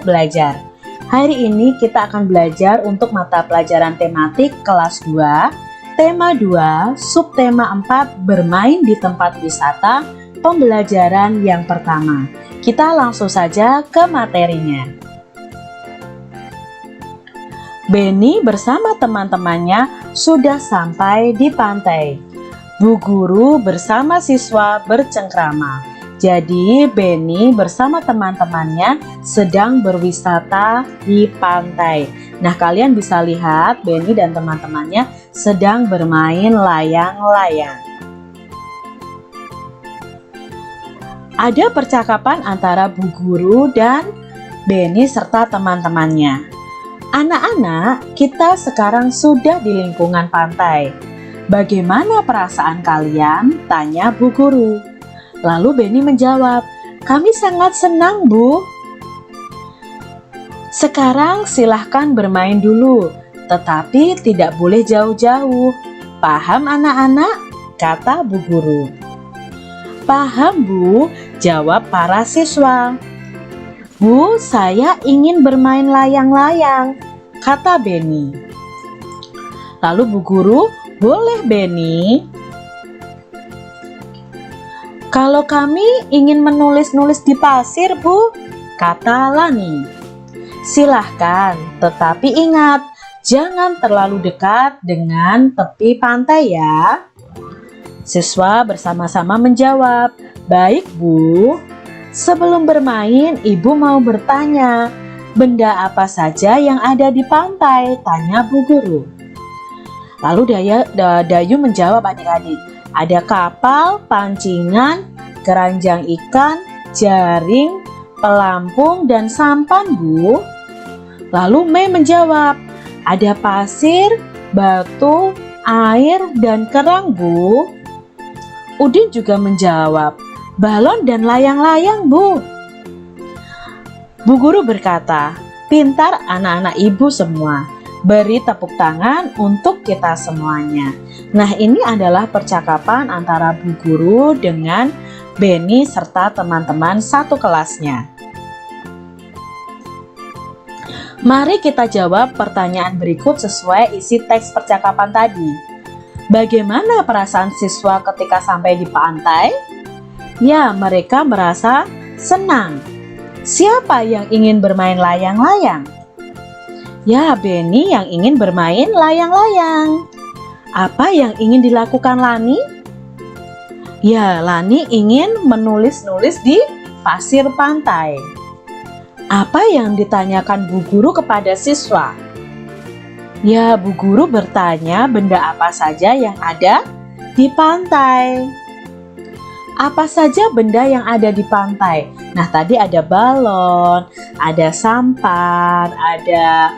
untuk belajar. Hari ini kita akan belajar untuk mata pelajaran tematik kelas 2, tema 2, subtema 4, bermain di tempat wisata, pembelajaran yang pertama. Kita langsung saja ke materinya. Benny bersama teman-temannya sudah sampai di pantai. Bu guru bersama siswa bercengkrama. Jadi Benny bersama teman-temannya sedang berwisata di pantai. Nah, kalian bisa lihat Benny dan teman-temannya sedang bermain layang-layang. Ada percakapan antara bu guru dan Benny serta teman-temannya. Anak-anak, kita sekarang sudah di lingkungan pantai. Bagaimana perasaan kalian? Tanya bu guru. Lalu Benny menjawab, kami sangat senang, Bu. Sekarang silahkan bermain dulu, tetapi tidak boleh jauh-jauh. Paham anak-anak? Kata bu guru. Paham, Bu, jawab para siswa. Bu, saya ingin bermain layang-layang, kata Benny. Lalu bu guru, boleh Benny. Kalau kami ingin menulis-nulis di pasir, Bu, kata Lani. Silahkan, tetapi ingat, jangan terlalu dekat dengan tepi pantai ya. Siswa bersama-sama menjawab, baik Bu. Sebelum bermain, Ibu mau bertanya, benda apa saja yang ada di pantai? Tanya bu guru. Lalu Dayu menjawab adik-adik, ada kapal, pancingan, keranjang ikan, jaring, pelampung, dan sampan, Bu. Lalu Mei menjawab, ada pasir, batu, air, dan kerang, Bu. Udin juga menjawab, balon dan layang-layang, Bu. Bu guru berkata, pintar anak-anak ibu semua. Beri tepuk tangan untuk kita semuanya. Nah, ini adalah percakapan antara bu guru dengan Benny serta teman-teman satu kelasnya. Mari kita jawab pertanyaan berikut sesuai isi teks percakapan tadi. Bagaimana perasaan siswa ketika sampai di pantai? Ya, mereka merasa senang. Siapa yang ingin bermain layang-layang? Ya, Benny yang ingin bermain layang-layang. Apa yang ingin dilakukan Lani? Ya, Lani ingin menulis-nulis di pasir pantai. Apa yang ditanyakan bu guru kepada siswa? Ya, bu guru bertanya benda apa saja yang ada di pantai. Apa saja benda yang ada di pantai? Nah, tadi ada balon, ada sampan, ada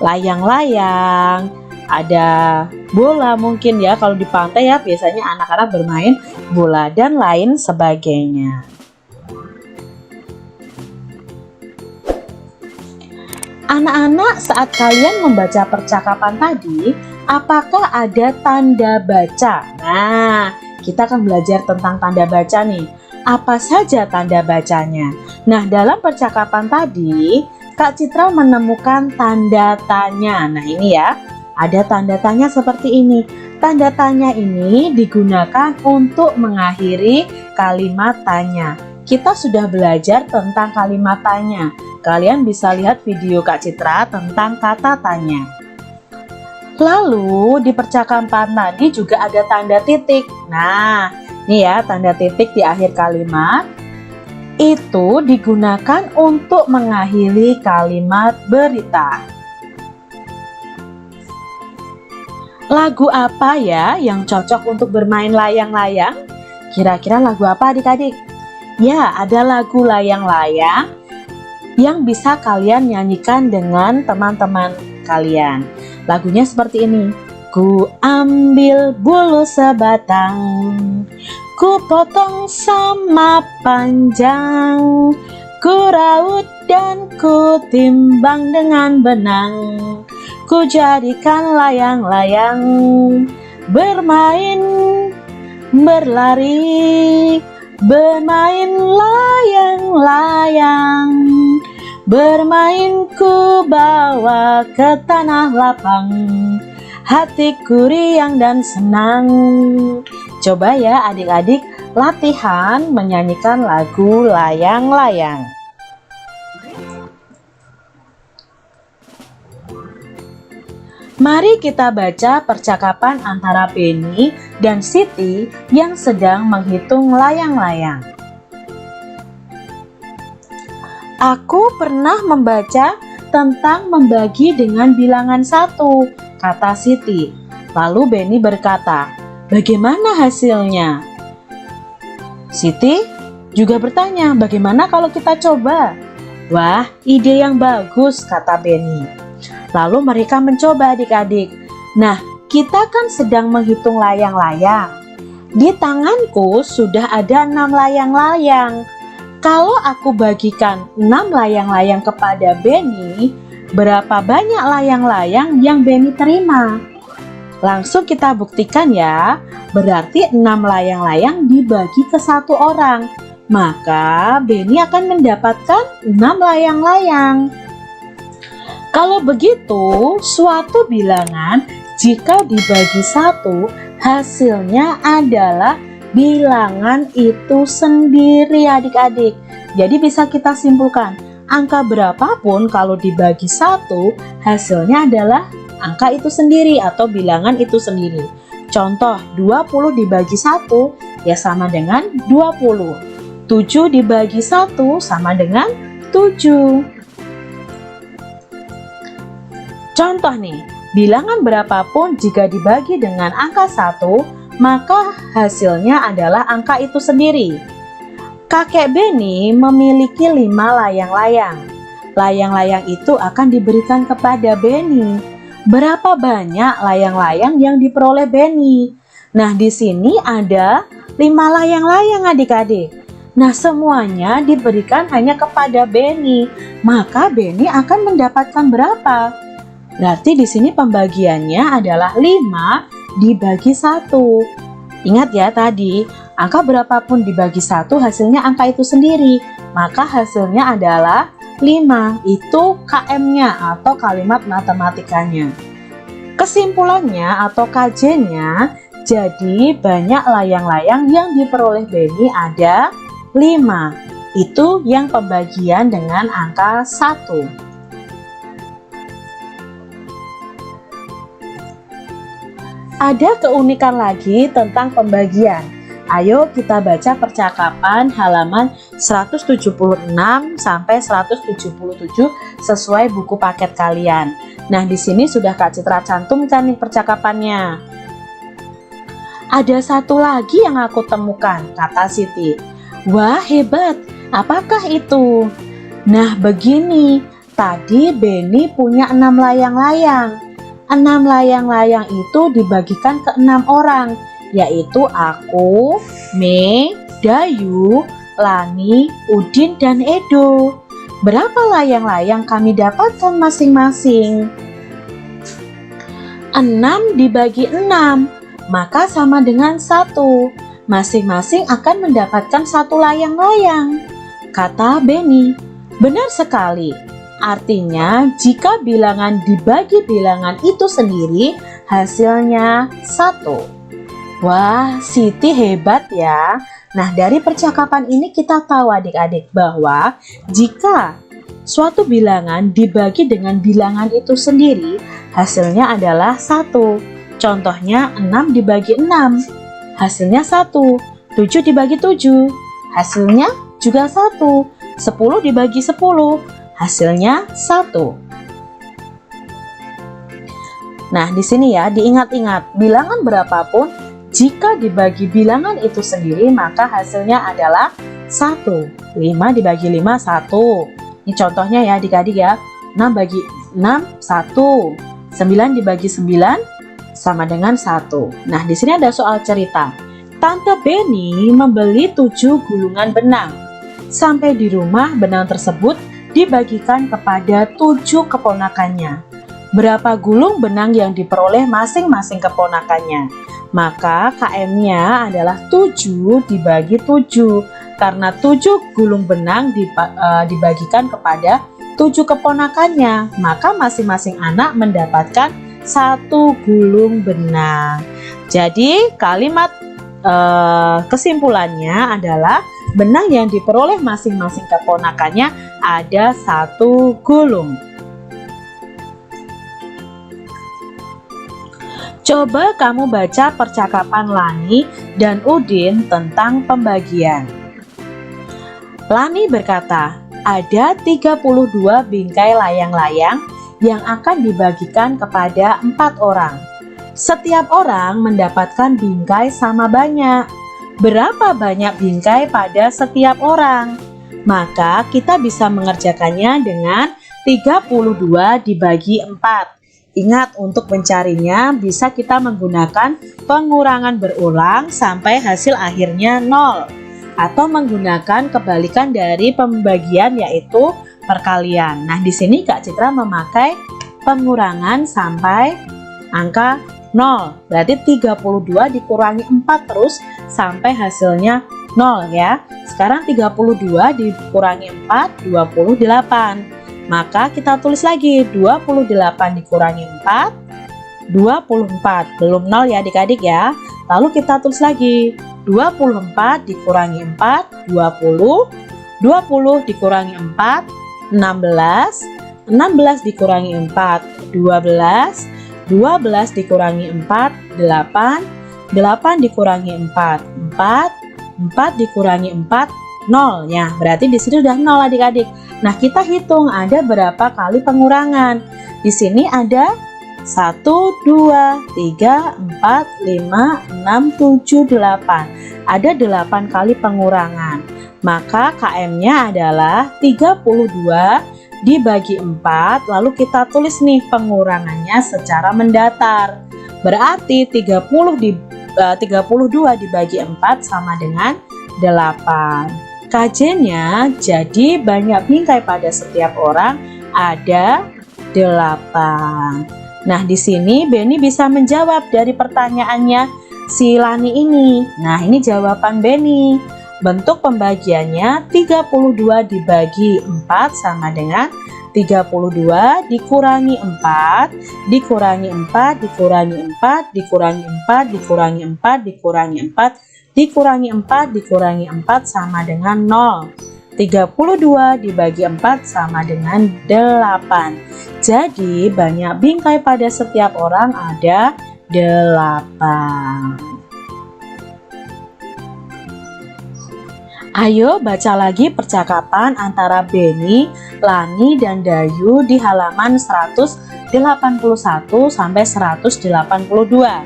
layang-layang, ada bola mungkin ya, kalau di pantai ya biasanya anak-anak bermain bola dan lain sebagainya. Anak-anak, saat kalian membaca percakapan tadi, apakah ada tanda baca? Nah, kita akan belajar tentang tanda baca nih. Apa saja tanda bacanya? Nah, dalam percakapan tadi Kak Citra menemukan tanda tanya. Nah, ini ya, ada tanda tanya seperti ini. Tanda tanya ini digunakan untuk mengakhiri kalimat tanya. Kita sudah belajar tentang kalimat tanya. Kalian bisa lihat video Kak Citra tentang kata tanya. Lalu di percakapan tadi juga ada tanda titik. Nah, ini ya tanda titik di akhir kalimat. Itu digunakan untuk mengakhiri kalimat berita. Lagu apa ya yang cocok untuk bermain layang-layang? Kira-kira lagu apa adik-adik? Ya, ada lagu layang-layang yang bisa kalian nyanyikan dengan teman-teman kalian. Lagunya seperti ini. Ku ambil bulu sebatang, ku potong sama panjang, ku raut dan ku timbang dengan benang, ku jadikan layang-layang, bermain, berlari, bermain layang-layang. Bermainku bawa ke tanah lapang, hatiku riang dan senang. Coba ya adik-adik latihan menyanyikan lagu layang-layang. Mari kita baca percakapan antara Benny dan Siti yang sedang menghitung layang-layang. Aku pernah membaca tentang membagi dengan bilangan 1, kata Siti. Lalu Benny berkata, "Bagaimana hasilnya?" Siti juga bertanya, "Bagaimana kalau kita coba?" "Wah, ide yang bagus," kata Benny. Lalu mereka mencoba adik-adik. Nah, kita kan sedang menghitung layang-layang. Di tanganku sudah ada 6 layang-layang. Kalau aku bagikan 6 layang-layang kepada Benny, berapa banyak layang-layang yang Benny terima? Langsung kita buktikan ya. Berarti 6 layang-layang dibagi ke 1 orang. Maka Benny akan mendapatkan 6 layang-layang. Kalau begitu, suatu bilangan jika dibagi 1, hasilnya adalah bilangan itu sendiri adik-adik. Jadi bisa kita simpulkan, angka berapapun kalau dibagi 1, hasilnya adalah angka itu sendiri atau bilangan itu sendiri. Contoh, 20 dibagi 1 ya sama dengan 20. 7 dibagi 1 sama dengan 7. Contoh nih, bilangan berapapun jika dibagi dengan angka 1, maka hasilnya adalah angka itu sendiri. Kakek Benny memiliki 5 layang-layang. Layang-layang itu akan diberikan kepada Benny. Berapa banyak layang-layang yang diperoleh Benny? Nah, di sini ada 5 layang-layang adik-adik. Nah, semuanya diberikan hanya kepada Benny. Maka Benny akan mendapatkan berapa? Berarti di sini pembagiannya adalah 5 dibagi 1. Ingat ya tadi, angka berapapun dibagi 1 hasilnya angka itu sendiri. Maka hasilnya adalah 5. Itu KM-nya atau kalimat matematikanya. Kesimpulannya atau KJ-nya, jadi banyak layang-layang yang diperoleh Benny ada 5. Itu yang pembagian dengan angka 1. Ada keunikan lagi tentang pembagian. Ayo kita baca percakapan halaman 176 sampai 177 sesuai buku paket kalian. Nah, di sini sudah Kak Citra cantumkan nih percakapannya. "Ada satu lagi yang aku temukan," kata Siti. "Wah, hebat. Apakah itu?" "Nah, begini. Tadi Benny punya 6 layang-layang. 6 layang-layang itu dibagikan ke 6 orang, yaitu aku, Mei, Dayu, Lani, Udin, dan Edo. Berapa layang-layang kami dapatkan masing-masing?" 6 dibagi 6, maka sama dengan 1. Masing-masing akan mendapatkan 1 layang-layang, kata Benny. "Benar sekali. Artinya, jika bilangan dibagi bilangan itu sendiri, hasilnya 1. Wah, Siti hebat ya. Nah, dari percakapan ini kita tahu adik-adik bahwa jika suatu bilangan dibagi dengan bilangan itu sendiri, hasilnya adalah 1. Contohnya 6 dibagi 6, hasilnya 1. 7 dibagi 7, hasilnya juga 1. 10 dibagi 10, hasilnya 1. Nah, di sini ya diingat-ingat, bilangan berapapun jika dibagi bilangan itu sendiri maka hasilnya adalah 1. 5 dibagi 5 1. Ini contohnya ya adik-adik ya. 6 bagi 6 1. 9 dibagi 9 sama dengan 1. Nah, di sini ada soal cerita. Tante Benny membeli 7 gulungan benang. Sampai di rumah benang tersebut dibagikan kepada 7 keponakannya. Berapa gulung benang yang diperoleh masing-masing keponakannya? Maka KM-nya adalah 7 dibagi 7. Karena 7 gulung benang dibagikan kepada 7 keponakannya, maka masing-masing anak mendapatkan 1 gulung benang. Jadi kalimat kesimpulannya adalah benang yang diperoleh masing-masing keponakannya ada 1 gulung. Coba kamu baca percakapan Lani dan Udin tentang pembagian. Lani berkata, ada 32 bingkai layang-layang yang akan dibagikan kepada 4 orang. Setiap orang mendapatkan bingkai sama banyak. Berapa banyak bingkai pada setiap orang? Maka kita bisa mengerjakannya dengan 32 dibagi 4. Ingat, untuk mencarinya bisa kita menggunakan pengurangan berulang sampai hasil akhirnya 0, atau menggunakan kebalikan dari pembagian yaitu perkalian. Nah, di sini Kak Citra memakai pengurangan sampai angka 0. Berarti 32 dikurangi 4 terus sampai hasilnya 0 ya. Sekarang 32 dikurangi 4, 28. Maka kita tulis lagi 28 dikurangi 4, 24. Belum 0 ya adik-adik ya. Lalu kita tulis lagi 24 dikurangi 4, 20. 20 dikurangi 4, 16. 16 dikurangi 4, 12. 12 dikurangi 4, 8. 8 dikurangi 4, 4. 4 dikurangi 4, 0 ya. Berarti di sini udah 0 adik-adik. Nah, kita hitung ada berapa kali pengurangan. Di sini ada 1, 2, 3, 4, 5, 6, 7, 8. Ada 8 kali pengurangan. Maka KM-nya adalah 32 dibagi 4. Lalu kita tulis nih pengurangannya secara mendatar. Berarti 32 dibagi 4 sama dengan 8. KJ-nya jadi banyak bingkai pada setiap orang ada 8. Nah, di sini Beni bisa menjawab dari pertanyaannya si Lani ini. Nah, ini jawaban Beni. Bentuk pembagiannya 32 dibagi 4 sama dengan 32 dikurangi 4, dikurangi 4, dikurangi 4, dikurangi 4, dikurangi 4, dikurangi 4, dikurangi 4, dikurangi 4 sama dengan 0. 32 dibagi 4 sama dengan 8. Jadi banyak bingkai pada setiap orang ada 8. Ayo baca lagi percakapan antara Beni, Lani, dan Dayu di halaman 181 sampai 182.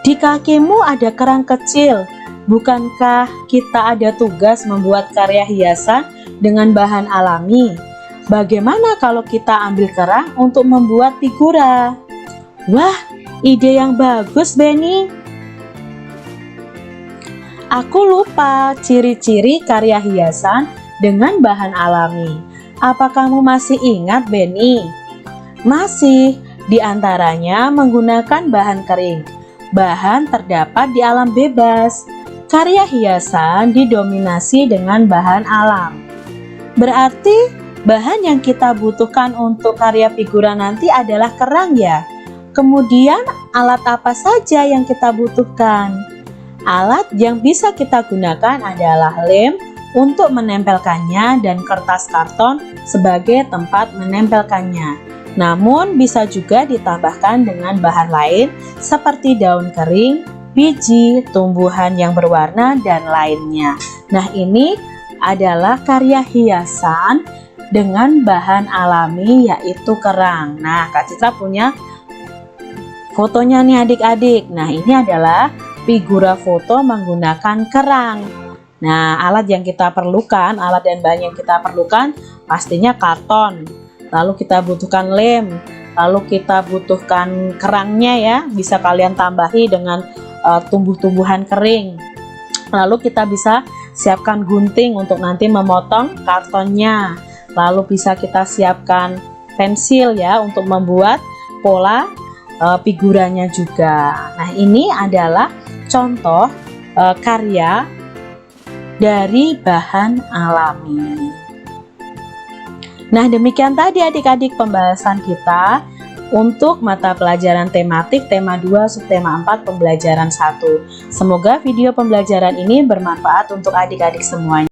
Di kakimu ada kerang kecil. Bukankah kita ada tugas membuat karya hiasan dengan bahan alami? Bagaimana kalau kita ambil kerang untuk membuat figura? Wah, ide yang bagus, Beni. Aku lupa ciri-ciri karya hiasan dengan bahan alami. Apa kamu masih ingat, Beni? Masih, diantaranya menggunakan bahan kering. Bahan terdapat di alam bebas. Karya hiasan didominasi dengan bahan alam. Berarti bahan yang kita butuhkan untuk karya figura nanti adalah kerang ya. Kemudian alat apa saja yang kita butuhkan? Alat yang bisa kita gunakan adalah lem untuk menempelkannya dan kertas karton sebagai tempat menempelkannya. Namun bisa juga ditambahkan dengan bahan lain seperti daun kering, biji, tumbuhan yang berwarna, dan lainnya. Nah, ini adalah karya hiasan dengan bahan alami yaitu kerang. Nah, Kak Citra punya fotonya nih adik-adik. Nah, ini adalah figura foto menggunakan kerang. Nah, alat yang kita perlukan, alat dan bahan yang kita perlukan pastinya karton. Lalu kita butuhkan lem, lalu kita butuhkan kerangnya ya. Bisa kalian tambahi dengan tumbuh-tumbuhan kering. Lalu kita bisa siapkan gunting untuk nanti memotong kartonnya. Lalu bisa kita siapkan pensil ya untuk membuat pola figuranya juga. Nah, ini adalah contoh karya dari bahan alami. Nah, demikian tadi adik-adik pembahasan kita untuk mata pelajaran tematik tema 2 subtema 4 pembelajaran 1. Semoga video pembelajaran ini bermanfaat untuk adik-adik semuanya.